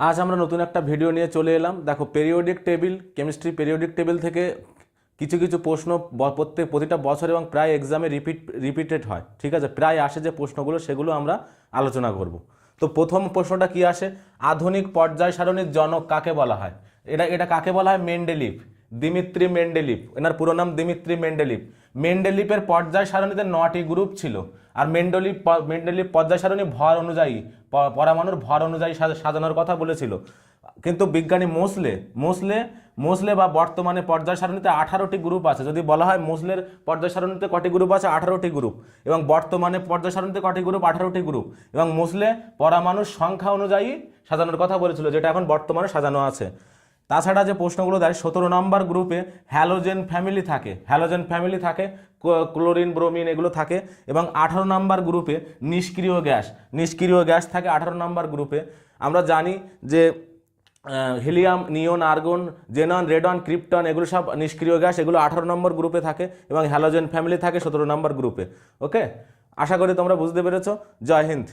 আজ আমরা নতুন একটা ভিডিও নিয়ে চলে এলাম। দেখো, periodic table, chemistry periodic table থেকে কিছু কিছু প্রশ্ন প্রতিটা বছর এবং প্রায় এক্সামে রিপিটেড হয়। ঠিক আছে, প্রায় আসে যে প্রশ্নগুলো, সেগুলো আমরা আলোচনা করব। তো প্রথম প্রশ্নটা কি আসে, আধুনিক পর্যায় সারণীর জনক কাকে বলা হয়? এটা কাকে বলা হয়? Mendeleev, Dmitri Mendeleev. এনার পুরো নাম দিমিত্রি মেন্ডেলিভ। মেন্ডেলিভের পর্যায় সারণীতে 9টি গ্রুপ ছিল। আর মেন্ডেলিভ পর্যায় সারণী ভর অনুযায়ী, পরমাণুর ভর অনুযায়ী সাজানোর কথা বলেছিল। কিন্তু বিজ্ঞানী মোসলে বা বর্তমানে পর্যায় সারণীতে 18টি গ্রুপ আছে। যদি বলা হয় মোসলের পর্যায় সারণীতে কটি গ্রুপ আছে? 18টি গ্রুপ। এবং বর্তমানে পর্যায় সারণীতে কটি গ্রুপ? 18টি গ্রুপ। এবং মোসলে পরমাণুর সংখ্যা অনুযায়ী সাজানোর কথা বলেছিল, যেটা এখন বর্তমানে সাজানো আছে। তাছাড়া যে প্রশ্নগুলো দেয়, 17 নম্বর গ্রুপে হ্যালোজেন ফ্যামিলি থাকে, ক্লোরিন, ব্রোমিন এগুলো থাকে। এবং 18 নম্বর গ্রুপে নিষ্ক্রিয় গ্যাস থাকে 18 নম্বর গ্রুপে। আমরা জানি যে হিলিয়াম, নিয়ন, আর্গন, জেনন, রেডন, ক্রিপ্টন এগুলো সব নিষ্ক্রিয় গ্যাস, এগুলো 18 নম্বর গ্রুপে থাকে। এবং হ্যালোজেন ফ্যামিলি থাকে 17 নম্বর গ্রুপে। ওকে, আশা করি তোমরা বুঝতে পেরেছো। জয় হিন্দ।